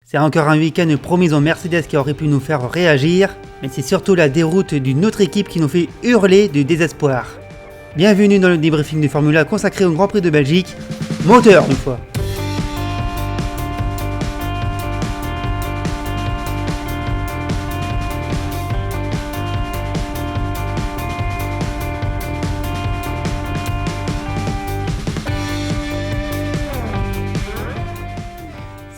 C'est encore un week-end promis en Mercedes qui aurait pu nous faire réagir, mais c'est surtout la déroute d'une autre équipe qui nous fait hurler de désespoir. Bienvenue dans le débriefing de Formula consacré au Grand Prix de Belgique, moteur une fois.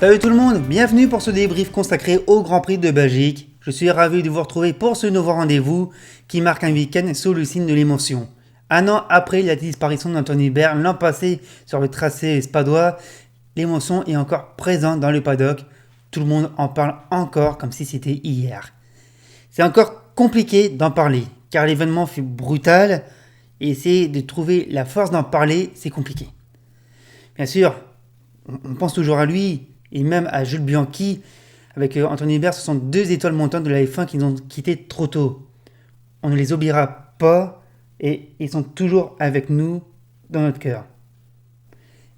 Salut tout le monde, bienvenue pour ce débrief consacré au Grand Prix de Belgique. Je suis ravi de vous retrouver pour ce nouveau rendez-vous qui marque un week-end sous le signe de l'émotion. Un an après la disparition d'Anthony Hubert l'an passé sur le tracé spadois, l'émotion est encore présente dans le paddock. Tout le monde en parle encore comme si c'était hier. C'est encore compliqué d'en parler car l'événement fut brutal et essayer de trouver la force d'en parler, c'est compliqué. Bien sûr, on pense toujours à lui. Et même à Jules Bianchi, avec Anthony Hubert, ce sont deux étoiles montantes de la F1 qui nous ont quittés trop tôt. On ne les oubliera pas et ils sont toujours avec nous dans notre cœur.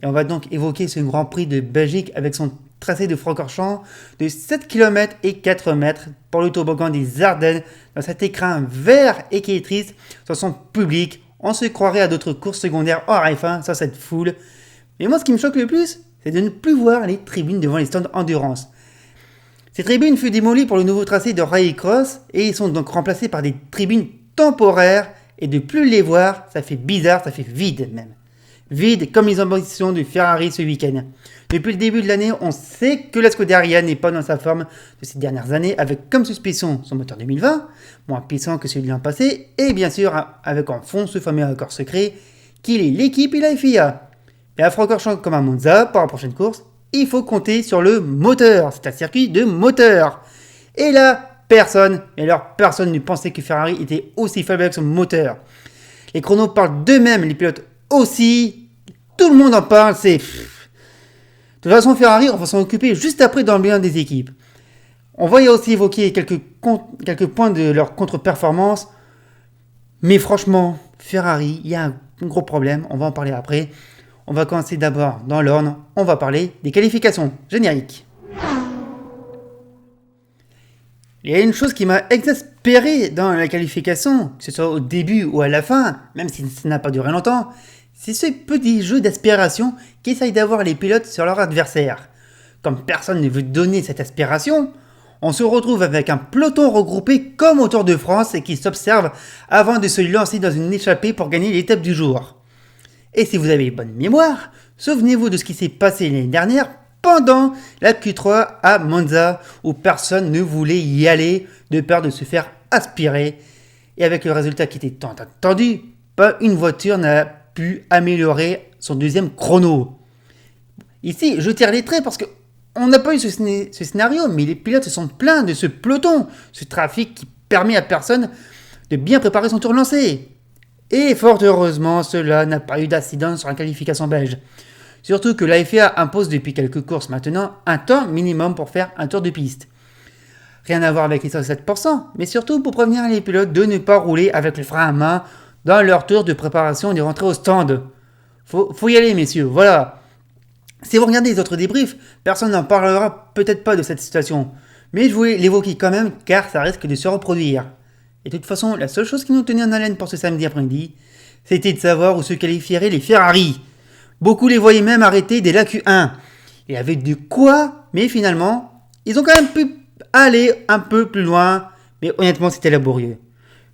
Et on va donc évoquer ce Grand Prix de Belgique avec son tracé de Francorchamps de 7 km et 4 mètres pour le toboggan des Ardennes dans cet écrin vert et qui est triste sur son public. On se croirait à d'autres courses secondaires hors F1 sans cette foule. Mais moi, ce qui me choque le plus, c'est de ne plus voir les tribunes devant les stands Endurance. Ces tribunes furent démolies pour le nouveau tracé de Rallycross et ils sont donc remplacés par des tribunes temporaires et de plus les voir, ça fait bizarre, ça fait vide même. Vide comme les ambitions de Ferrari ce week-end. Depuis le début de l'année, on sait que la Scuderia n'est pas dans sa forme de ces dernières années avec comme suspicion son moteur 2020, moins puissant que celui de l'an passé et bien sûr avec en fond ce fameux accord secret qu'il est l'équipe et la FIA. Et à Francorchamps comme à Monza, pour la prochaine course, il faut compter sur le moteur. C'est un circuit de moteur. Et là, personne ne pensait que Ferrari était aussi faible avec son moteur. Les chronos parlent d'eux-mêmes, les pilotes aussi. Tout le monde en parle, c'est... De toute façon, Ferrari, on va s'en occuper juste après dans le bilan des équipes. On va y aussi évoquer quelques points de leur contre-performance. Mais franchement, Ferrari, il y a un gros problème. On va en parler après. On va commencer d'abord dans l'ordre, on va parler des qualifications. Générique. Il y a une chose qui m'a exaspéré dans la qualification, que ce soit au début ou à la fin, même si ça n'a pas duré longtemps, c'est ce petit jeu d'aspiration qu'essayent d'avoir les pilotes sur leur adversaire. Comme personne ne veut donner cette aspiration, on se retrouve avec un peloton regroupé comme au Tour de France et qui s'observe avant de se lancer dans une échappée pour gagner l'étape du jour. Et si vous avez bonne mémoire, souvenez-vous de ce qui s'est passé l'année dernière pendant la Q3 à Monza où personne ne voulait y aller de peur de se faire aspirer. Et avec le résultat qui était tant attendu, pas une voiture n'a pu améliorer son deuxième chrono. Ici, je tire les traits parce qu'on n'a pas eu ce scénario, mais les pilotes se sont plaints de ce peloton, ce trafic qui permet à personne de bien préparer son tour lancé. Et fort heureusement, cela n'a pas eu d'incidence sur la qualification belge. Surtout que la FIA impose depuis quelques courses maintenant un temps minimum pour faire un tour de piste. Rien à voir avec les 107%, mais surtout pour prévenir les pilotes de ne pas rouler avec le frein à main dans leur tour de préparation de rentrer au stand. Faut y aller messieurs, voilà. Si vous regardez les autres débriefs, personne n'en parlera peut-être pas de cette situation. Mais je voulais l'évoquer quand même car ça risque de se reproduire. Et de toute façon, la seule chose qui nous tenait en haleine pour ce samedi après-midi, c'était de savoir où se qualifieraient les Ferrari. Beaucoup les voyaient même arrêter dès la Q1. Il y avait de quoi, mais finalement, ils ont quand même pu aller un peu plus loin. Mais honnêtement, c'était laborieux.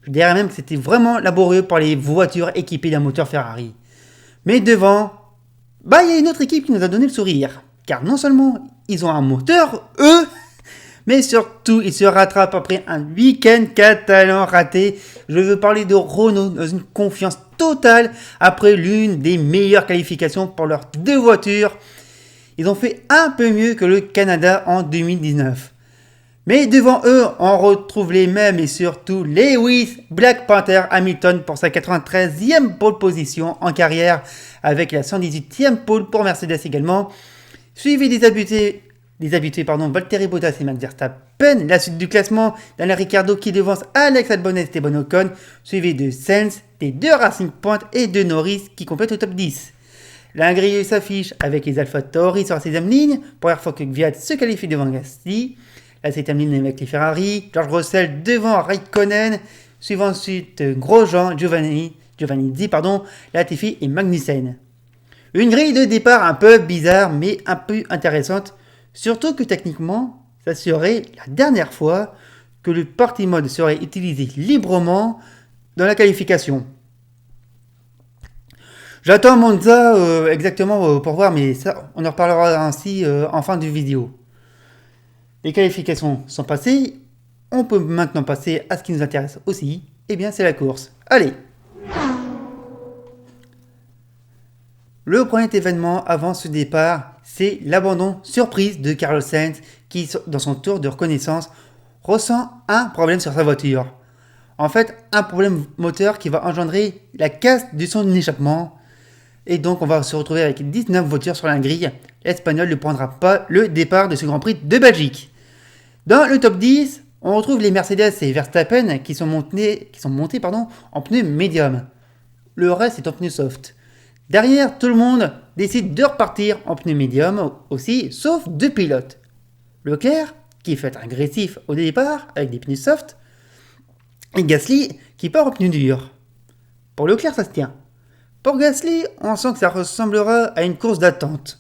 Je dirais même que c'était vraiment laborieux pour les voitures équipées d'un moteur Ferrari. Mais devant, il y a une autre équipe qui nous a donné le sourire. Car non seulement ils ont un moteur, eux, mais surtout, il se rattrape après un week-end catalan raté. Je veux parler de Renault dans une confiance totale après l'une des meilleures qualifications pour leurs deux voitures. Ils ont fait un peu mieux que le Canada en 2019. Mais devant eux, on retrouve les mêmes et surtout Lewis Black Panther Hamilton pour sa 93e pole position en carrière avec la 118e pole pour Mercedes également. Suivi des habitués, Valtteri Bottas et Max Verstappen. La suite du classement, Daniel Ricciardo qui devance Alex Albon et Esteban Ocon, suivi de Sainz, des deux Racing Point et de Norris qui complètent le top 10. La grille s'affiche avec les Alpha Tauri sur la 6ème ligne. Pour Air France, Kvyat se qualifie devant Gasly. La 7ème ligne avec les Ferrari. George Russell devant Raikkonen. Suivant ensuite Grosjean, Giovanni, Latifi et Magnussen. Une grille de départ un peu bizarre mais un peu intéressante. Surtout que techniquement, ça serait la dernière fois que le party mode serait utilisé librement dans la qualification. J'attends Monza exactement pour voir, mais ça, on en reparlera ainsi en fin de vidéo. Les qualifications sont passées, on peut maintenant passer à ce qui nous intéresse aussi, et bien c'est la course. Allez! Le premier événement avant ce départ, c'est l'abandon surprise de Carlos Sainz qui, dans son tour de reconnaissance, ressent un problème sur sa voiture. En fait, un problème moteur qui va engendrer la casse de son échappement. Et donc, on va se retrouver avec 19 voitures sur la grille. L'Espagnol ne prendra pas le départ de ce Grand Prix de Belgique. Dans le top 10, on retrouve les Mercedes et Verstappen qui sont montés en pneus médium. Le reste est en pneus soft. Derrière, tout le monde décide de repartir en pneus médium aussi, sauf 2 pilotes. Leclerc, qui fait agressif au départ avec des pneus soft, et Gasly, qui part en pneus durs. Pour Leclerc, ça se tient. Pour Gasly, on sent que ça ressemblera à une course d'attente.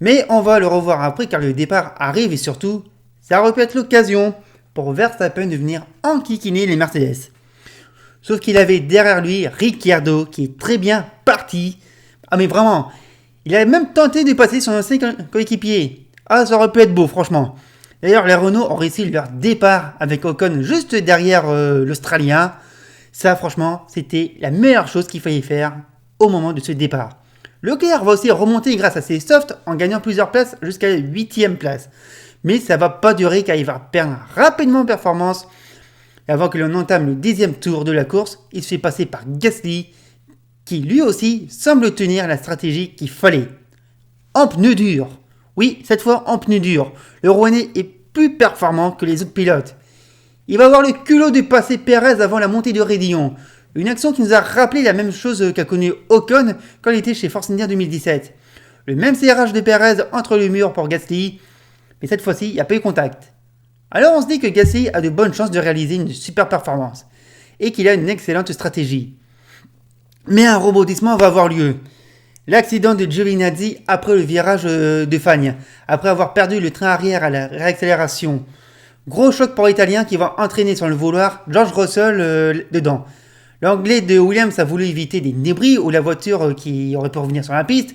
Mais on va le revoir après car le départ arrive et surtout, ça aurait pu être l'occasion pour Verstappen de venir enquiquiner les Mercedes. Sauf qu'il avait derrière lui Ricciardo qui est très bien parti. Ah mais vraiment, il avait même tenté de passer son ancien coéquipier. Ah ça aurait pu être beau franchement. D'ailleurs les Renault ont réussi leur départ avec Ocon juste derrière l'Australien. Ça franchement c'était la meilleure chose qu'il fallait faire au moment de ce départ. Leclerc va aussi remonter grâce à ses softs en gagnant plusieurs places jusqu'à la 8ème place. Mais ça va pas durer car il va perdre rapidement en performance. Et avant que l'on entame le 10e tour de la course, il se fait passer par Gasly, qui lui aussi semble tenir la stratégie qu'il fallait. En pneus durs. Oui, cette fois en pneus durs. Le Rouennais est plus performant que les autres pilotes. Il va avoir le culot de passer Perez avant la montée de Raidillon. Une action qui nous a rappelé la même chose qu'a connu Ocon quand il était chez Force India 2017. Le même serrage de Perez entre le mur pour Gasly, mais cette fois-ci, il n'y a pas eu contact. Alors on se dit que Gasly a de bonnes chances de réaliser une super performance et qu'il a une excellente stratégie. Mais un rebondissement va avoir lieu. L'accident de Giovinazzi après le virage de Fagne, après avoir perdu le train arrière à la réaccélération. Gros choc pour l'Italien qui va entraîner sans le vouloir George Russell dedans. L'anglais de Williams a voulu éviter des débris ou la voiture qui aurait pu revenir sur la piste,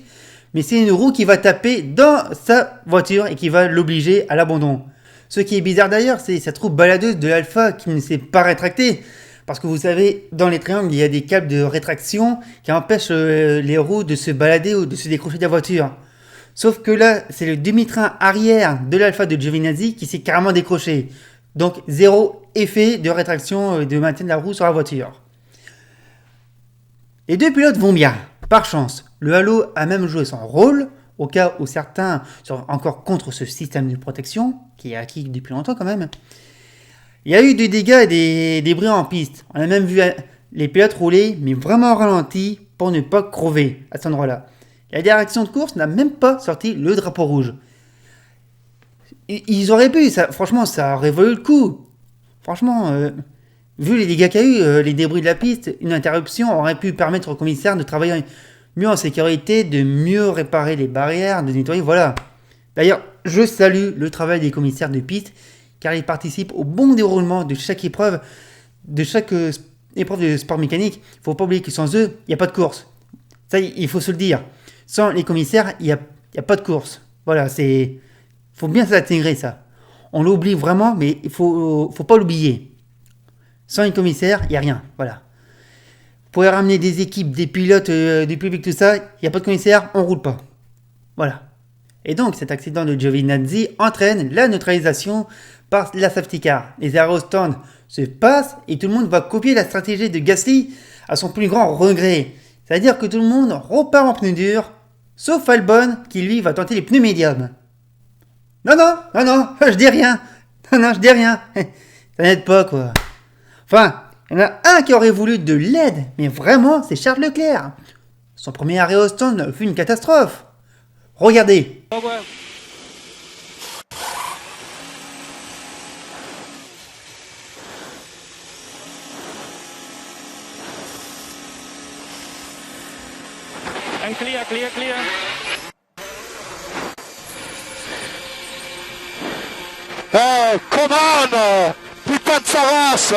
mais c'est une roue qui va taper dans sa voiture et qui va l'obliger à l'abandon. Ce qui est bizarre d'ailleurs, c'est cette roue baladeuse de l'Alpha qui ne s'est pas rétractée. Parce que vous savez, dans les triangles, il y a des câbles de rétraction qui empêchent les roues de se balader ou de se décrocher de la voiture. Sauf que là, c'est le demi-train arrière de l'Alpha de Giovinazzi qui s'est carrément décroché. Donc, zéro effet de rétraction de maintien de la roue sur la voiture. Les deux pilotes vont bien, par chance. Le Halo a même joué son rôle, au cas où certains sont encore contre ce système de protection, qui est acquis depuis longtemps quand même. Il y a eu des dégâts et des débris en piste. On a même vu les pilotes rouler, mais vraiment au ralenti, pour ne pas crever à cet endroit-là. La direction de course n'a même pas sorti le drapeau rouge. Ils auraient pu, franchement, ça aurait valu le coup. Franchement, vu les dégâts qu'il y a eu, les débris de la piste, une interruption aurait pu permettre au commissaire de travailler mieux en sécurité, de mieux réparer les barrières, de nettoyer, voilà. D'ailleurs, je salue le travail des commissaires de piste, car ils participent au bon déroulement de chaque épreuve de sport mécanique. Il ne faut pas oublier que sans eux, il n'y a pas de course. Ça, il faut se le dire. Sans les commissaires, il n'y a pas de course. Voilà, faut bien s'intégrer ça. On l'oublie vraiment, mais il faut pas l'oublier. Sans les commissaires, il n'y a rien. Voilà. Pour ramener des équipes, des pilotes, du public, tout ça, il n'y a pas de commissaire, on ne roule pas. Voilà. Et donc, cet accident de Giovinazzi entraîne la neutralisation par la safety car. Les aérostands se passent et tout le monde va copier la stratégie de Gasly à son plus grand regret. C'est-à-dire que tout le monde repart en pneus durs, sauf Albon qui lui va tenter les pneus médiums. Non, je dis rien. Non, je dis rien. Ça n'aide pas, quoi. Enfin, il y en a un qui aurait voulu de l'aide, mais vraiment, c'est Charles Leclerc. Son premier arrêt au stand fut une catastrophe. Regardez. And clear. Come on! Putain de savance!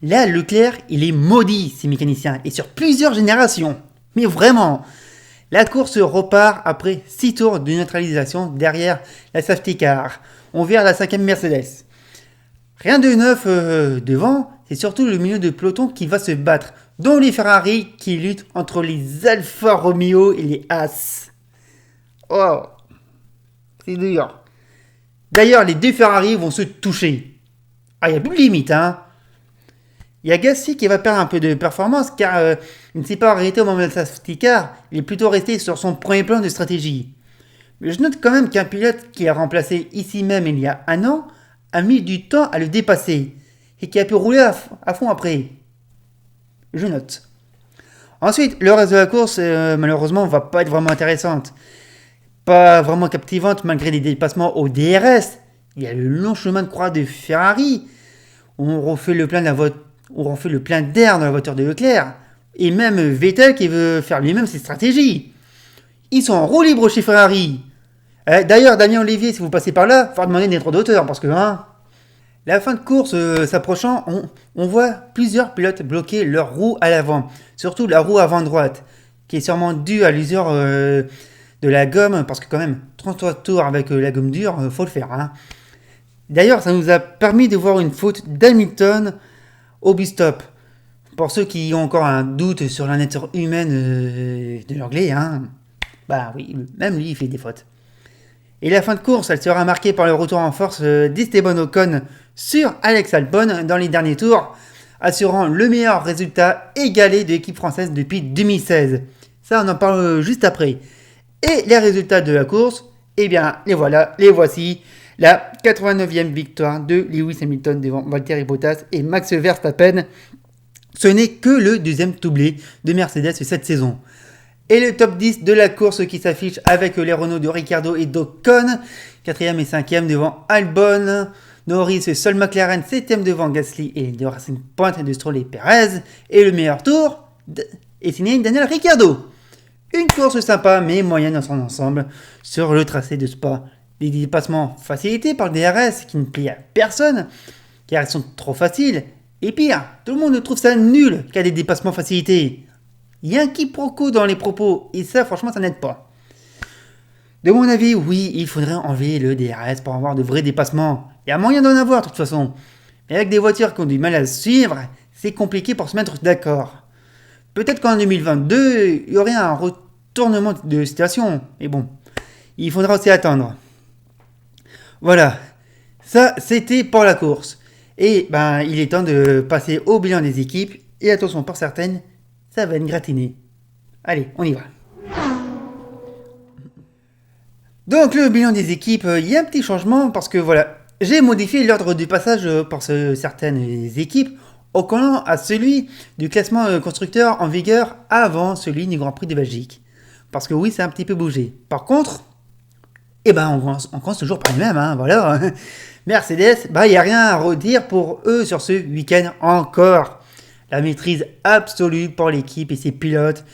Là, Leclerc, il est maudit, ces mécaniciens, et sur plusieurs générations. Mais vraiment. La course repart après 6 tours de neutralisation derrière la safety car. On vire la 5ème Mercedes. Rien de neuf devant, c'est surtout le milieu de peloton qui va se battre, dont les Ferrari qui luttent entre les Alfa Romeo et les Haas. Oh, c'est dur. D'ailleurs, les deux Ferrari vont se toucher. Ah, il n'y a plus de limite, hein. Il y a Gasly qui va perdre un peu de performance car il ne s'est pas arrêté au moment de sa safety car, il est plutôt resté sur son premier plan de stratégie. Mais je note quand même qu'un pilote qui a remplacé ici même il y a un an a mis du temps à le dépasser et qui a pu rouler à fond après. Je note. Ensuite, le reste de la course, malheureusement, va pas être vraiment intéressante. Pas vraiment captivante malgré des dépassements au DRS. Il y a le long chemin de croix de Ferrari. On refait le plein d'air dans la voiture de Leclerc. Et même Vettel qui veut faire lui-même ses stratégies. Ils sont en roue libre chez Ferrari. D'ailleurs, Damien Olivier, si vous passez par là, il faut demander des droits d'auteur parce que... La fin de course s'approchant, on voit plusieurs pilotes bloquer leur roue à l'avant. Surtout la roue avant droite, qui est sûrement due à l'usure de la gomme, parce que quand même, 33 tours avec la gomme dure, faut le faire. Hein. D'ailleurs, ça nous a permis de voir une faute d'Hamilton au bus-stop. Pour ceux qui ont encore un doute sur la nature humaine de l'anglais, hein, bah oui, même lui, il fait des fautes. Et la fin de course, elle sera marquée par le retour en force d'Esteban Ocon sur Alex Albon dans les derniers tours, assurant le meilleur résultat égalé de l'équipe française depuis 2016. Ça, on en parle juste après. Et les résultats de la course, eh bien, les voici. La 89e victoire de Lewis Hamilton devant Valtteri Bottas et Max Verstappen. Ce n'est que le deuxième doublé de Mercedes cette saison. Et le top 10 de la course qui s'affiche avec les Renault de Ricciardo et d'Ocon, 4e et 5e devant Albon, Norris seul McLaren, 7e devant Gasly et de Racing Point de Stroll et Perez, et le meilleur tour est signé Daniel Ricciardo. Une course sympa mais moyenne dans son ensemble sur le tracé de Spa. Les dépassements facilités par le DRS qui ne plaît à personne car ils sont trop faciles, et pire, tout le monde trouve ça nul qu'il y a des dépassements facilités. Il y a un quiproquo dans les propos, et ça, franchement, ça n'aide pas. De mon avis, oui, il faudrait enlever le DRS pour avoir de vrais dépassements. Il y a moyen d'en avoir, de toute façon. Mais avec des voitures qui ont du mal à suivre, c'est compliqué pour se mettre d'accord. Peut-être qu'en 2022, il y aurait un retournement de situation. Mais bon, il faudra aussi attendre. Voilà, ça, c'était pour la course. Et ben, il est temps de passer au bilan des équipes. Et attention, pour certaines, ça va être gratiné. Allez, on y va. Donc le bilan des équipes, il y a un petit changement parce que voilà, j'ai modifié l'ordre du passage pour certaines équipes au collant à celui du classement constructeur en vigueur avant celui du Grand Prix de Belgique. Parce que oui, ça a un petit peu bougé. Par contre, on commence toujours par les mêmes, hein, voilà. Mercedes, il n'y a rien à redire pour eux sur ce week-end encore. La maîtrise absolue pour l'équipe et ses pilotes.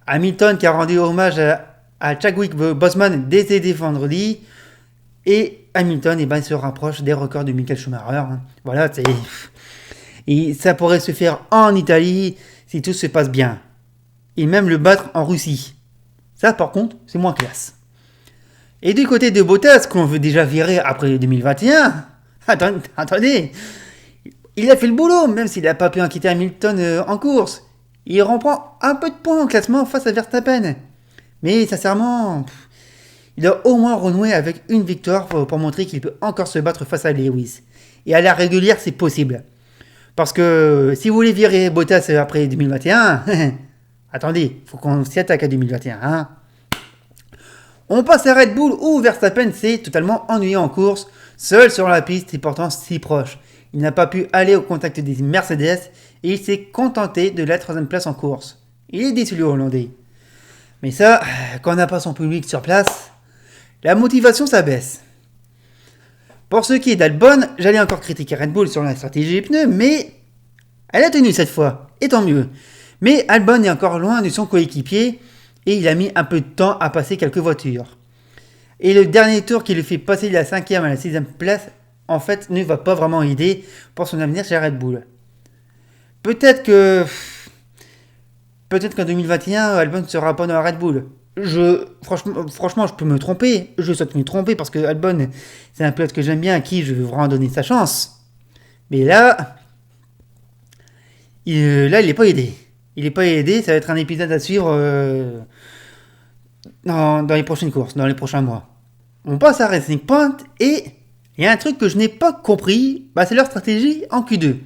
Hamilton qui a rendu hommage à Chadwick Boseman décédé vendredi. Et Hamilton se rapproche des records de Michael Schumacher. Voilà, et ça pourrait se faire en Italie si tout se passe bien. Et même le battre en Russie. Ça par contre, c'est moins classe. Et du côté de Bottas, qu'on veut déjà virer après 2021, attendez, il a fait le boulot, même s'il n'a pas pu inquiéter Hamilton en course. Il reprend un peu de points en classement face à Verstappen. Mais sincèrement, il doit au moins renouer avec une victoire pour montrer qu'il peut encore se battre face à Lewis. Et à la régulière, c'est possible. Parce que si vous voulez virer Bottas après 2021, attendez, il faut qu'on s'y attaque à 2021. Hein. On passe à Red Bull où Verstappen s'est totalement ennuyé en course, seul sur la piste et pourtant si proche. Il n'a pas pu aller au contact des Mercedes et il s'est contenté de la 3e place en course. Il est déçu le Hollandais. Mais ça, quand on n'a pas son public sur place, la motivation ça baisse. Pour ce qui est d'Albon, j'allais encore critiquer Red Bull sur la stratégie des pneus, mais elle a tenu cette fois, et tant mieux. Mais Albon est encore loin de son coéquipier, et il a mis un peu de temps à passer quelques voitures. Et le dernier tour qui le fait passer de la 5e à la 6e place, en fait, ne va pas vraiment aider pour son avenir chez Red Bull. Peut-être qu'en 2021, Albon ne sera pas dans la Red Bull. Franchement, je peux me tromper. Je souhaite me tromper parce que Albon, c'est un pilote que j'aime bien, à qui je veux vraiment donner sa chance. Mais là, il n'est pas aidé. Il n'est pas aidé, ça va être un épisode à suivre dans les prochaines courses, dans les prochains mois. On passe à Racing Point et il y a un truc que je n'ai pas compris, c'est leur stratégie en Q2.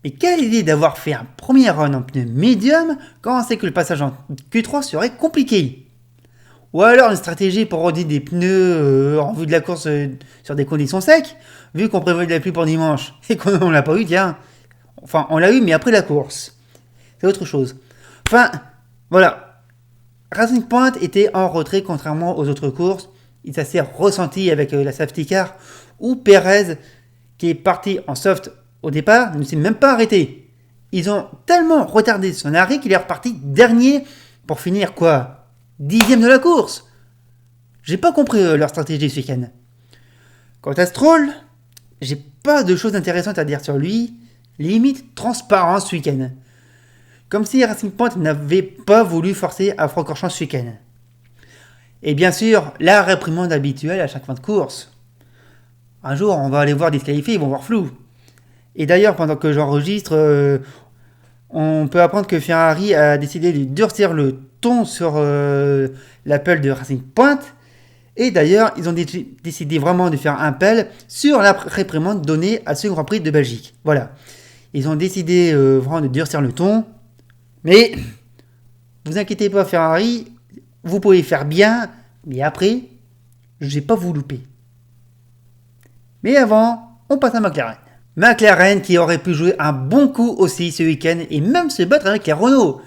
Mais quelle idée d'avoir fait un premier run en pneu médium quand on sait que le passage en Q3 serait compliqué. Ou alors une stratégie pour roder des pneus en vue de la course sur des conditions secs, vu qu'on prévoit de la pluie pour dimanche et qu'on l'a pas eu, tiens. Enfin, on l'a eu, mais après la course. C'est autre chose. Enfin, voilà. Racing Point était en retrait contrairement aux autres courses. Et ça s'est ressenti avec la safety car, où Perez, qui est parti en soft au départ, ne s'est même pas arrêté. Ils ont tellement retardé son arrêt qu'il est reparti dernier pour finir 10e de la course. J'ai pas compris leur stratégie ce week-end. Quant à Stroll, j'ai pas de choses intéressantes à dire sur lui. Limite transparent ce week-end. Comme si Racing Point n'avait pas voulu forcer à Francorchamps ce week-end. Et bien sûr, la réprimande habituelle à chaque fin de course. Un jour, on va aller voir disqualifiés, ils vont voir flou. Et d'ailleurs, pendant que j'enregistre, on peut apprendre que Ferrari a décidé de durcir le ton sur l'appel de Racing Point. Et d'ailleurs, ils ont décidé vraiment de faire un appel sur la réprimande donnée à ce Grand Prix de Belgique. Voilà. Ils ont décidé vraiment de durcir le ton. Mais, vous inquiétez pas Ferrari, vous pouvez faire bien, mais après, je vais pas vous louper. Mais avant, on passe à McLaren. McLaren qui aurait pu jouer un bon coup aussi ce week-end et même se battre avec les Renault.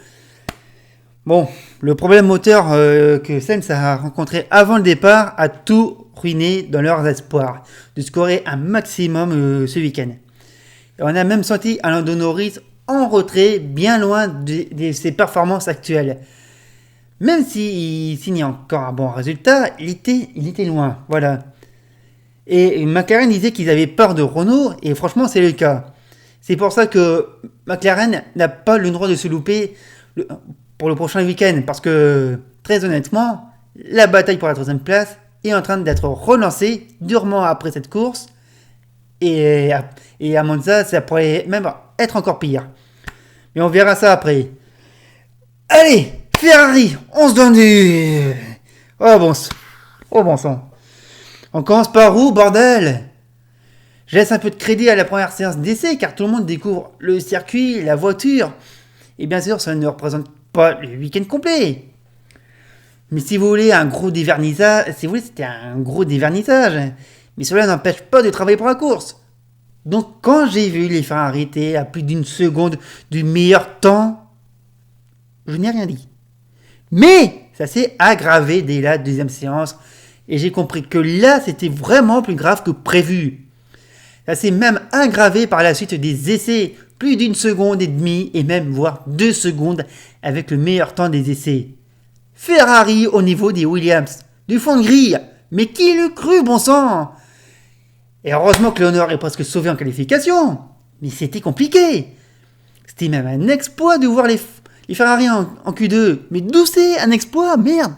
Bon, le problème moteur que Sainz a rencontré avant le départ a tout ruiné dans leurs espoirs de scorer un maximum ce week-end. Et on a même senti un Lando Norris en retrait, bien loin de ses performances actuelles. Même s'il signait encore un bon résultat, il était loin, voilà. Et McLaren disait qu'ils avaient peur de Renault, et franchement c'est le cas. C'est pour ça que McLaren n'a pas le droit de se louper pour le prochain week-end, parce que très honnêtement, la bataille pour la 3e place est en train d'être relancée durement après cette course, et à Monza ça pourrait même être encore pire. Mais on verra ça après. Allez, Ferrari, on se donne du... Oh bon sang. On commence par où, bordel? Je laisse un peu de crédit à la première séance d'essai, car tout le monde découvre le circuit, la voiture. Et bien sûr, ça ne représente pas le week-end complet. Mais si vous voulez un gros dévernissage, c'était un gros dévernissage. Mais cela n'empêche pas de travailler pour la course. Donc quand j'ai vu les Ferrari arrêter à plus d'une seconde du meilleur temps, je n'ai rien dit. Mais ça s'est aggravé dès la 2e séance. Et j'ai compris que là, c'était vraiment plus grave que prévu. Ça s'est même aggravé par la suite des essais. Plus d'1 seconde et demie, et même voire 2 secondes avec le meilleur temps des essais. Ferrari au niveau des Williams. Du fond de grille. Mais qui l'eût cru, bon sang? Et heureusement que l'honneur est presque sauvé en qualification. Mais c'était compliqué. C'était même un exploit de voir les Ferrari en Q2. Mais d'où c'est un exploit? Merde.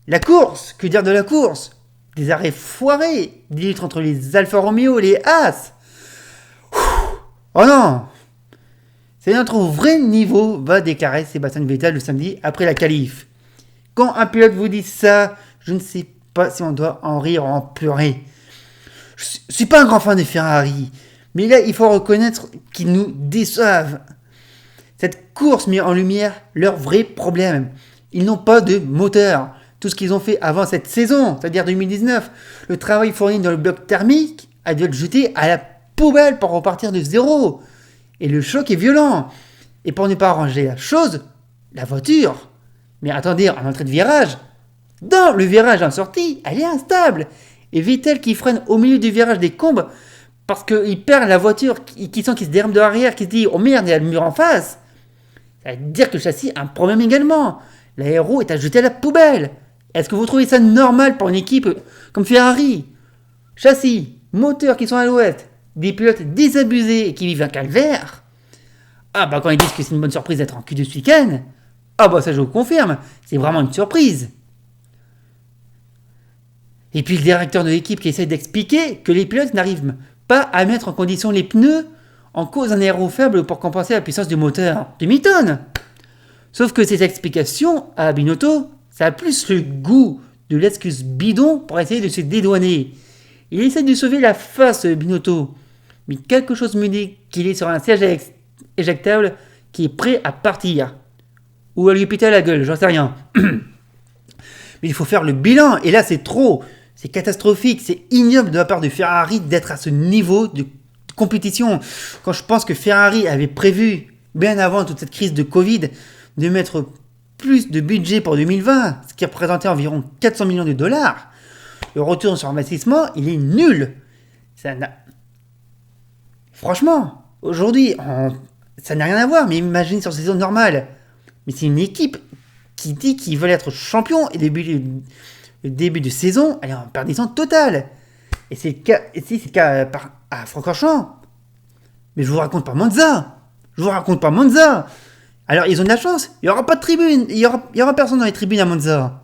La course, que dire de la course? Des arrêts foirés, des luttes entre les Alfa Romeo et les Haas. Oh non! C'est notre vrai niveau, va déclarer Sébastien Vettel le samedi après la qualif. Quand un pilote vous dit ça, je ne sais pas si on doit en rire ou en pleurer. Je suis pas un grand fan de Ferrari, mais là il faut reconnaître qu'ils nous déçoivent. Cette course met en lumière leurs vrais problèmes. Ils n'ont pas de moteur. Tout ce qu'ils ont fait avant cette saison, c'est-à-dire 2019, le travail fourni dans le bloc thermique a dû être jeté à la poubelle pour repartir de zéro. Et le choc est violent. Et pour ne pas arranger la chose, la voiture. Mais attendez, en entrée de virage, dans le virage en sortie, elle est instable. Et Vettel qui freine au milieu du virage des combes parce qu'il perd la voiture, qui sent qu'il se dérame de l'arrière, qui se dit oh merde, il y a le mur en face. Ça veut dire que le châssis a un problème également. L'aéro est à jeter à la poubelle. Est-ce que vous trouvez ça normal pour une équipe comme Ferrari? Châssis, moteurs qui sont à l'ouest, des pilotes désabusés et qui vivent un calvaire. Ah bah quand ils disent que c'est une bonne surprise d'être en Q2 ce week-end, ah bah ça je vous confirme, c'est vraiment une surprise. Et puis le directeur de l'équipe qui essaie d'expliquer que les pilotes n'arrivent pas à mettre en condition les pneus en cause d'un aéro faible pour compenser la puissance du moteur. Tu m'étonnes. Sauf que ces explications à Binotto, ça a plus le goût de l'excuse bidon pour essayer de se dédouaner. Il essaie de sauver la face Binotto, mais quelque chose me dit qu'il est sur un siège éjectable qui est prêt à partir. Ou à lui péter à la gueule, j'en sais rien. Mais il faut faire le bilan, et là c'est trop. C'est catastrophique, c'est ignoble de la part de Ferrari d'être à ce niveau de compétition. Quand je pense que Ferrari avait prévu, bien avant toute cette crise de Covid, de mettre plus de budget pour 2020, ce qui représentait environ 400 millions de dollars, le retour sur investissement, il est nul. Franchement, aujourd'hui, ça n'a rien à voir, mais imagine sur saison normale. Mais c'est une équipe qui dit qu'ils veulent être champions et le début de saison, elle est en perdition totale. Et c'est le cas à Francorchamps. Mais je vous raconte pas Monza. Alors ils ont de la chance, il n'y aura pas de tribune, il y aura personne dans les tribunes à Monza.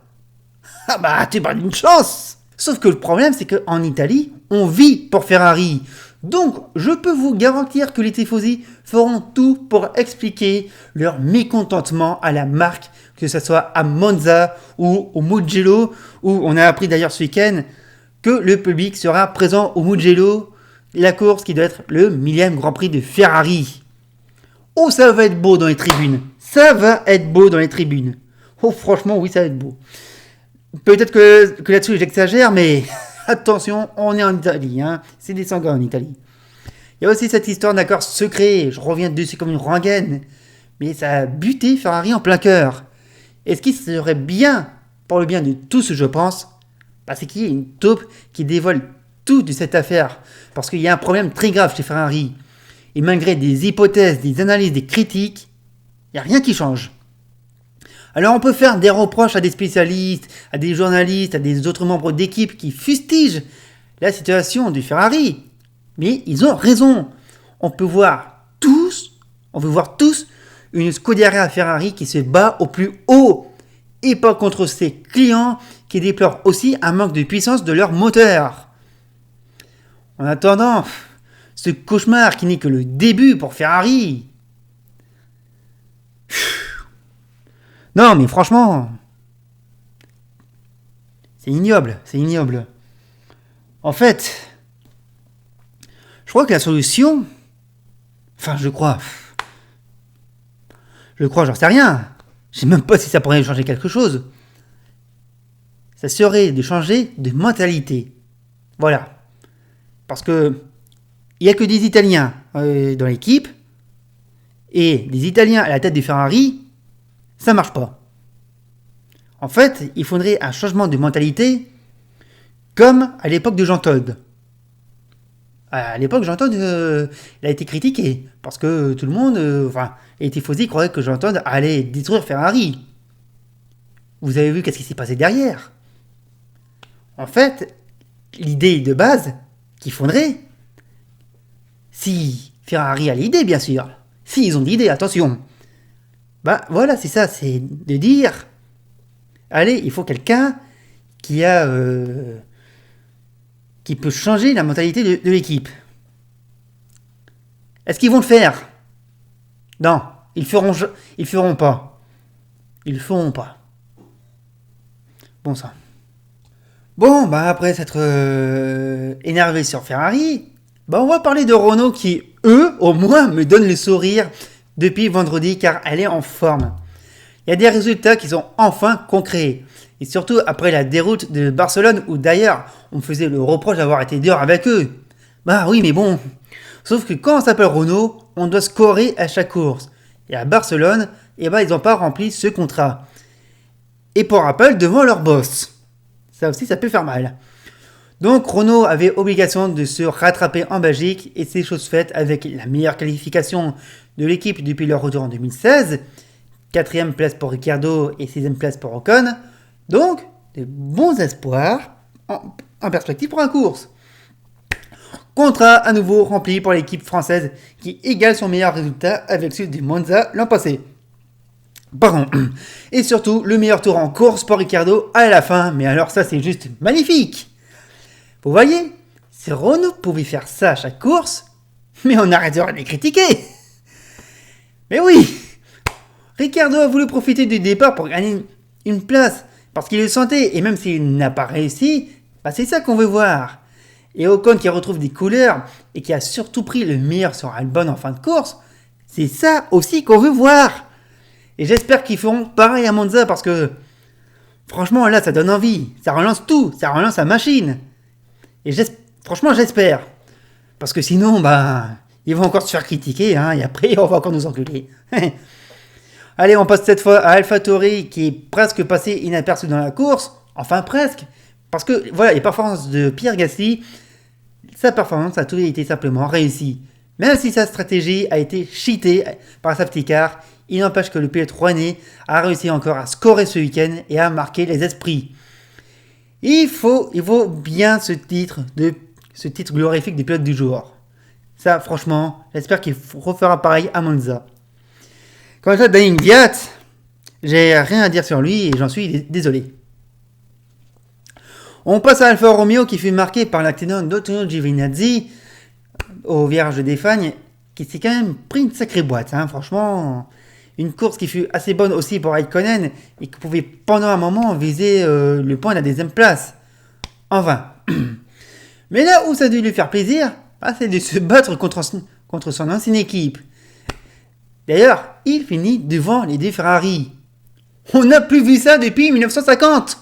Ah bah tu parles d'une chance. Sauf que le problème c'est qu'en Italie, on vit pour Ferrari. Donc je peux vous garantir que les tifosi feront tout pour expliquer leur mécontentement à la marque, que ce soit à Monza ou au Mugello, où on a appris d'ailleurs ce week-end que le public sera présent au Mugello, la course qui doit être le 1000e Grand Prix de Ferrari. Oh, ça va être beau dans les tribunes. Oh, franchement, oui, ça va être beau. Peut-être que là-dessus, j'exagère, mais attention, on est en Italie. Hein. C'est des sanguins en Italie. Il y a aussi cette histoire d'accord secret. Je reviens dessus comme une rengaine. Mais ça a buté Ferrari en plein cœur. Et ce qui serait bien, pour le bien de tous, je pense, c'est qu'il y ait une taupe qui dévoile tout de cette affaire. Parce qu'il y a un problème très grave chez Ferrari. Et malgré des hypothèses, des analyses, des critiques, il n'y a rien qui change. Alors on peut faire des reproches à des spécialistes, à des journalistes, à des autres membres d'équipe qui fustigent la situation du Ferrari. Mais ils ont raison. On veut voir tous une Scuderia Ferrari qui se bat au plus haut. Et pas contre ses clients qui déplorent aussi un manque de puissance de leur moteur. En attendant, ce cauchemar qui n'est que le début pour Ferrari. Non, mais franchement, c'est ignoble. En fait, je crois que la solution, j'en sais rien. Je sais même pas si ça pourrait changer quelque chose. Ça serait de changer de mentalité. Voilà. Parce que il n'y a que des Italiens dans l'équipe, et des Italiens à la tête des Ferrari, ça marche pas. En fait, il faudrait un changement de mentalité, comme à l'époque de Jean Todt. À l'époque, Jean Todt, il a été critiqué, parce que tout le monde, les tifosi croyaient que Jean Todt allait détruire Ferrari. Vous avez vu qu'est-ce qui s'est passé derrière. En fait, l'idée de base qu'il faudrait, si Ferrari a l'idée, bien sûr. Si ils ont l'idée, attention. Voilà, c'est ça, c'est de dire, allez, il faut quelqu'un qui peut changer la mentalité de l'équipe. Est-ce qu'ils vont le faire? Non, ils feront pas. Bon sang. Bon, après s'être énervé sur Ferrari, on va parler de Renault qui, eux, au moins, me donnent le sourire depuis vendredi car elle est en forme. Il y a des résultats qui sont enfin concrets. Et surtout après la déroute de Barcelone où d'ailleurs on me faisait le reproche d'avoir été dur avec eux. Oui, mais bon. Sauf que quand on s'appelle Renault, on doit scorer à chaque course. Et à Barcelone, et ben ils n'ont pas rempli ce contrat. Et pour rappel, devant leur boss. Ça aussi, ça peut faire mal. Donc Renault avait obligation de se rattraper en Belgique, et c'est chose faite avec la meilleure qualification de l'équipe depuis leur retour en 2016. 4ème place pour Ricciardo et 6ème place pour Ocon. Donc, de bons espoirs en perspective pour la course. Contrat à nouveau rempli pour l'équipe française qui égale son meilleur résultat avec celui du Monza l'an passé. Pardon. Et surtout, le meilleur tour en course pour Ricciardo à la fin. Mais alors ça, c'est juste magnifique. Vous voyez, si Renault pouvait faire ça à chaque course, mais on arrêterait de les critiquer. Mais oui, Ricciardo a voulu profiter du départ pour gagner une place, parce qu'il le sentait, et même s'il n'a pas réussi, bah c'est ça qu'on veut voir. Et Ocon qui retrouve des couleurs, et qui a surtout pris le meilleur sur Albon en fin de course, c'est ça aussi qu'on veut voir. Et j'espère qu'ils feront pareil à Monza, parce que franchement là ça donne envie, ça relance tout, ça relance la machine. Et franchement j'espère, parce que sinon bah ils vont encore se faire critiquer, hein, et après on va encore nous engueuler. Allez, on passe cette fois à AlphaTauri qui est presque passé inaperçu dans la course. Enfin presque. Parce que voilà, les performances de Pierre Gasly, sa performance a tout été simplement réussie. Même si sa stratégie a été cheatée par sa safety car, il n'empêche que le pilote rouennais a réussi encore à scorer ce week-end et à marquer les esprits. Il vaut bien ce titre glorifique du pilote du jour. Ça, franchement, j'espère qu'il refera pareil à Monza. Quant à Daniel Kvyat, j'ai rien à dire sur lui et j'en suis désolé. On passe à Alfa Romeo qui fut marqué par l'accident d'Antonio Giovinazzi au virage d'Espagne, qui s'est quand même pris une sacrée boîte. Hein. Franchement, une course qui fut assez bonne aussi pour Raikkonen et qui pouvait pendant un moment viser le point de la 2e place. Enfin. Mais là où ça a dû lui faire plaisir, c'est de se battre contre son ancienne équipe. D'ailleurs, il finit devant les deux Ferrari. On n'a plus vu ça depuis 1950.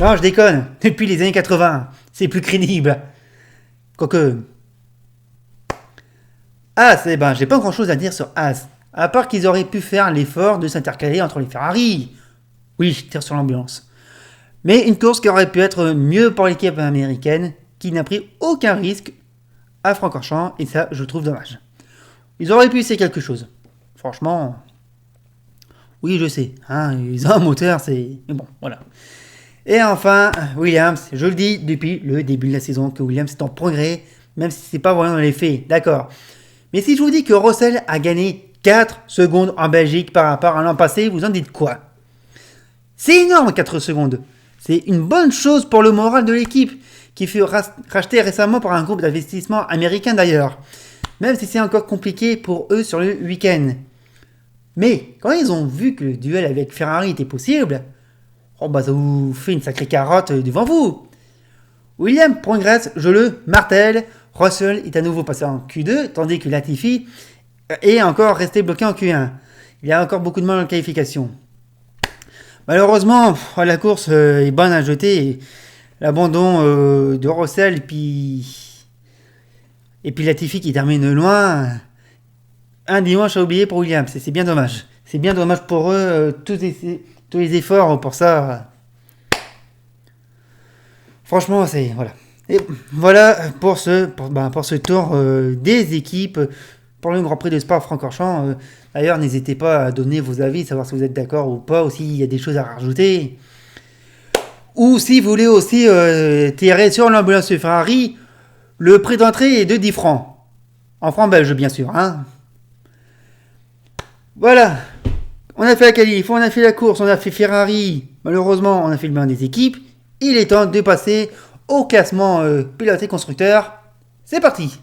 Non, je déconne. Depuis les années 80. C'est plus crédible. Quoique... As, j'ai pas grand chose à dire sur As. À part qu'ils auraient pu faire l'effort de s'intercaler entre les Ferrari. Oui, je tire sur l'ambulance. Mais une course qui aurait pu être mieux pour l'équipe américaine, qui n'a pris aucun risque à Francorchamps, et ça, je trouve dommage. Ils auraient pu essayer quelque chose. Franchement, oui, je sais, hein, ils ont un moteur, c'est... Mais bon, voilà. Et enfin, Williams, je le dis depuis le début de la saison, que Williams est en progrès, même si c'est pas vraiment dans les faits, d'accord. Mais si je vous dis que Russell a gagné 4 secondes en Belgique par rapport à l'an passé, vous en dites quoi? C'est énorme, 4 secondes. C'est une bonne chose pour le moral de l'équipe, qui fut racheté récemment par un groupe d'investissement américain d'ailleurs. Même si c'est encore compliqué pour eux sur le week-end. Mais quand ils ont vu que le duel avec Ferrari était possible, ça vous fait une sacrée carotte devant vous. Williams progresse, je le martèle. Russell est à nouveau passé en Q2, tandis que Latifi est encore resté bloqué en Q1. Il y a encore beaucoup de mal en qualification. Malheureusement, la course est bonne à jeter. L'abandon de Russell et puis Latifi qui termine loin. Un dimanche à oublier pour Williams. C'est bien dommage. C'est bien dommage pour eux. Tous les efforts pour ça. Franchement, c'est... Voilà. Et voilà pour ce tour des équipes pour le Grand Prix de Spa-Francorchamps. D'ailleurs, n'hésitez pas à donner vos avis, savoir si vous êtes d'accord ou pas, ou s'il y a des choses à rajouter. Ou si vous voulez aussi tirer sur l'ambulance Ferrari, le prix d'entrée est de 10 francs. En francs belges, bien sûr. Hein. Voilà. On a fait la qualif, on a fait la course, on a fait Ferrari. Malheureusement, on a fait le bain des équipes. Il est temps de passer au classement pilote et constructeur. C'est parti.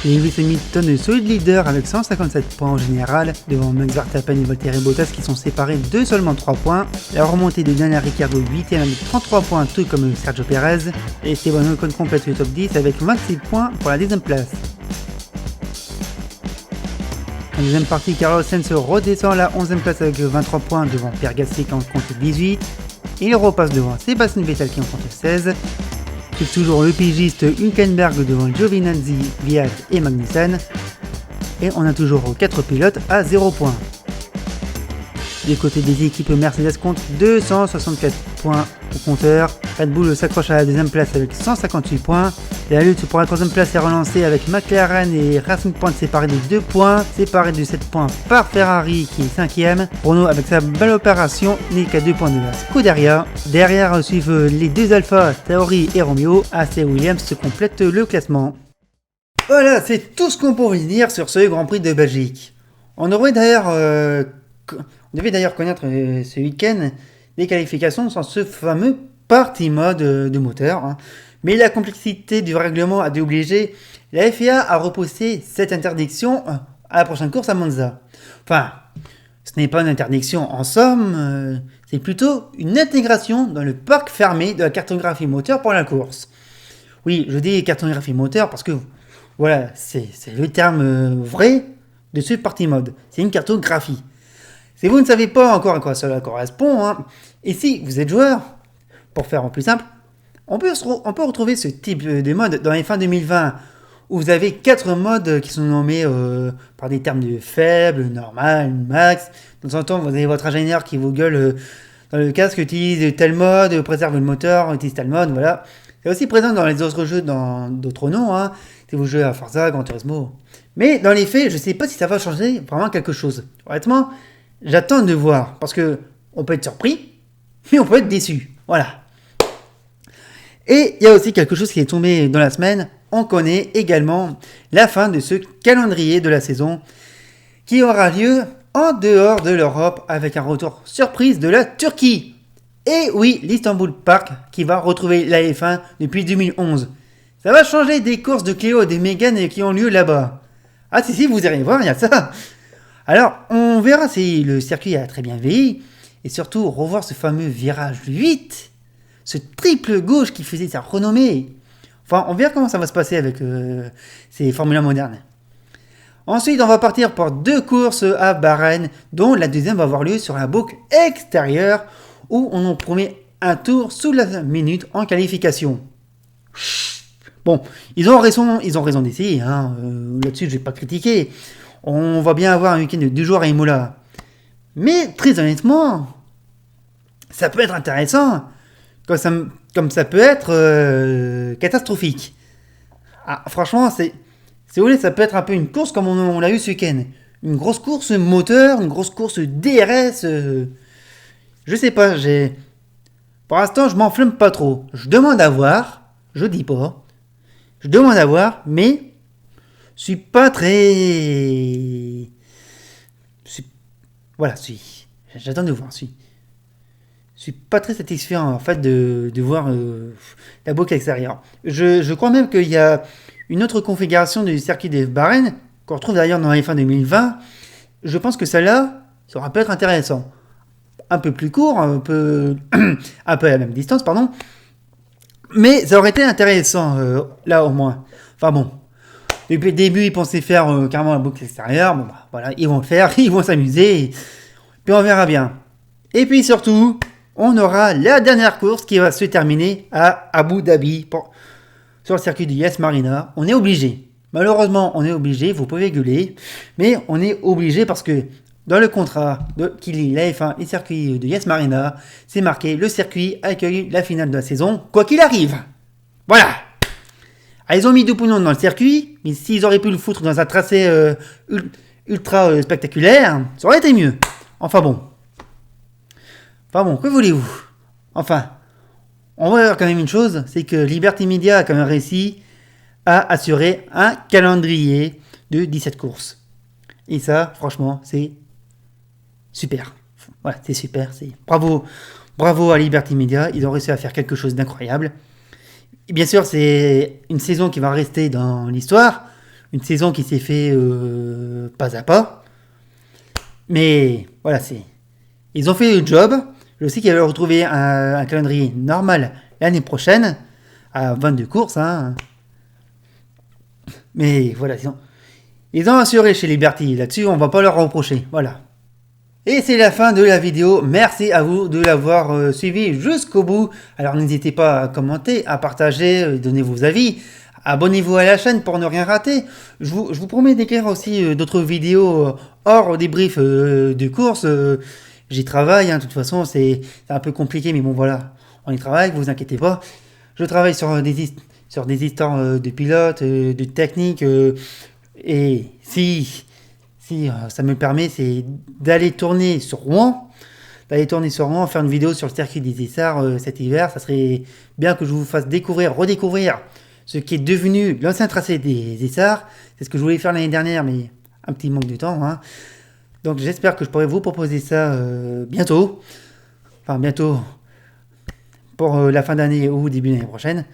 Lewis Hamilton est solide leader avec 157 points en général, devant Max Verstappen et Valtteri Bottas qui sont séparés de seulement 3 points. La remontée de Daniel Ricciardo 8ème avec 33 points, tout comme Sergio Perez. Et Esteban Ocon complète le top 10 avec 26 points pour la 10ème place. En deuxième partie, Carlos Sainz redescend à la 11ème place avec 23 points devant Pierre Gasly qui en compte 18. Il repasse devant Sébastien Vettel qui en compte 16. C'est toujours le pigiste Hülkenberg devant Giovinazzi, Kvyat et Magnussen. et on a toujours 4 pilotes à 0 points. Du côté des équipes, Mercedes compte 264 points au compteur. Red Bull s'accroche à la deuxième place avec 158 points. La lutte pour la troisième place est relancée avec McLaren et Racing Point séparés de 2 points, séparés de 7 points par Ferrari qui est 5ème. Renault avec sa belle opération n'est qu'à 2 points de la Scuderia. Derrière suivent les deux Alpha, Tauri et Romeo. AC Williams se complète le classement. Voilà, c'est tout ce qu'on pouvait dire sur ce Grand Prix de Belgique. On devait d'ailleurs connaître ce week-end les qualifications sans ce fameux party mode de moteur. Hein. Mais la complexité du règlement a obligé la FIA à repousser cette interdiction à la prochaine course à Monza. Enfin, ce n'est pas une interdiction en somme, c'est plutôt une intégration dans le parc fermé de la cartographie moteur pour la course. Oui, je dis cartographie moteur parce que voilà, c'est le terme vrai de ce party mode. C'est une cartographie. Si vous ne savez pas encore à quoi cela correspond, hein, et si vous êtes joueur, pour faire en plus simple, on peut retrouver ce type de mode dans les fins 2020, où vous avez 4 modes qui sont nommés par des termes de faible, normal, max. De temps en temps, vous avez votre ingénieur qui vous gueule dans le casque, utilise tel mode, préserve le moteur, utilise tel mode, voilà. C'est aussi présent dans les autres jeux, dans d'autres noms, hein, si vous jouez à Forza, Gran Turismo. Mais dans les faits, je ne sais pas si ça va changer vraiment quelque chose. Honnêtement, j'attends de voir, parce que on peut être surpris, mais on peut être déçu. Voilà. Et il y a aussi quelque chose qui est tombé dans la semaine. On connaît également la fin de ce calendrier de la saison qui aura lieu en dehors de l'Europe avec un retour surprise de la Turquie. Et oui, l'Istanbul Park qui va retrouver la F1 depuis 2011. Ça va changer des courses de Cléo et de Mégane qui ont lieu là-bas. Ah si, vous irez voir, il y a ça. Alors, on verra si le circuit a très bien vieilli et surtout revoir ce fameux virage 8. Ce triple gauche qui faisait sa renommée. Enfin, on verra comment ça va se passer avec ces Formule 1 modernes. Ensuite, on va partir pour 2 courses à Bahreïn, dont la deuxième va avoir lieu sur la boucle extérieure, où on en promet un tour sous la minute en qualification. Bon, ils ont raison d'essayer, hein. Là-dessus je ne vais pas critiquer. On va bien avoir un week-end de 2 jours à Imola. Mais très honnêtement, ça peut être intéressant. Comme ça peut être catastrophique. Ah, franchement, si vous voulez, ça peut être un peu une course comme on l'a eu ce week-end. Une grosse course moteur, une grosse course DRS. Je sais pas, pour l'instant, je m'enflamme pas trop. Je demande à voir, je dis pas. Je demande à voir, mais je suis pas très... J'attends de voir, je suis pas très satisfait en fait de voir la boucle extérieure. Je crois même qu'il y a une autre configuration du circuit de Bahreïn, qu'on retrouve d'ailleurs dans la F1 2020. Je pense que celle-là, ça aura peut-être intéressant. Un peu plus court, un peu à la même distance, pardon. Mais ça aurait été intéressant, là au moins. Enfin bon, depuis le début, ils pensaient faire carrément la boucle extérieure. Bon, bah, voilà, ils vont le faire, ils vont s'amuser. Puis on verra bien. Et puis surtout, on aura la dernière course qui va se terminer à Abu Dhabi sur le circuit de Yas Marina. On est obligé. Malheureusement, on est obligé. Vous pouvez gueuler. Mais on est obligé parce que dans le contrat qui lie la F1 et le circuit de Yas Marina, c'est marqué le circuit accueille la finale de la saison, quoi qu'il arrive. Voilà. Ah, ils ont mis 2 pognons dans le circuit, mais s'ils auraient pu le foutre dans un tracé ultra spectaculaire, ça aurait été mieux. Enfin bon, que voulez-vous? Enfin, on va voir quand même une chose, c'est que Liberty Media a quand même réussi à assurer un calendrier de 17 courses. Et ça, franchement, c'est super. Voilà, c'est super. Bravo à Liberty Media, ils ont réussi à faire quelque chose d'incroyable. Et bien sûr, c'est une saison qui va rester dans l'histoire, une saison qui s'est fait pas à pas. Mais voilà, ils ont fait le job. Je sais qu'ils vont retrouver un calendrier normal l'année prochaine, à 22 courses. Hein. Mais voilà, ils ont assuré chez Liberty. Là-dessus, on ne va pas leur reprocher. Voilà. Et c'est la fin de la vidéo. Merci à vous de l'avoir suivi jusqu'au bout. Alors n'hésitez pas à commenter, à partager, donner vos avis, abonnez-vous à la chaîne pour ne rien rater. Je vous promets d'écrire aussi d'autres vidéos hors débrief de course. J'y travaille, hein, de toute façon, c'est un peu compliqué, mais bon, voilà. On y travaille, vous inquiétez pas. Je travaille sur des histoires de pilotes, de techniques, et si ça me permet, c'est d'aller tourner sur Rouen, faire une vidéo sur le circuit des Essarts cet hiver. Ça serait bien que je vous fasse redécouvrir ce qui est devenu l'ancien tracé des Essarts. C'est ce que je voulais faire l'année dernière, mais un petit manque de temps, hein. Donc j'espère que je pourrai vous proposer ça bientôt. Enfin, bientôt pour la fin d'année ou début d'année prochaine.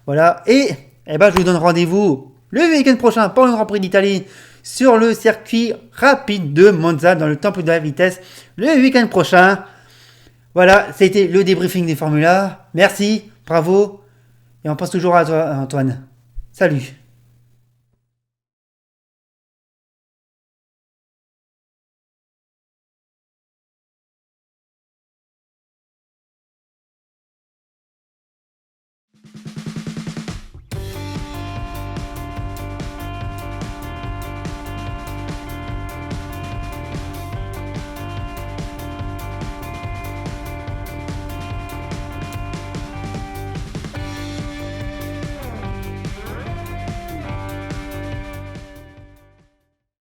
Voilà. Et je vous donne rendez-vous le week-end prochain pour le Grand Prix d'Italie sur le circuit rapide de Monza dans le temple de la vitesse le week-end prochain. Voilà, c'était le débriefing des Formulas. Merci, bravo. Et on pense toujours à toi, Antoine. Salut.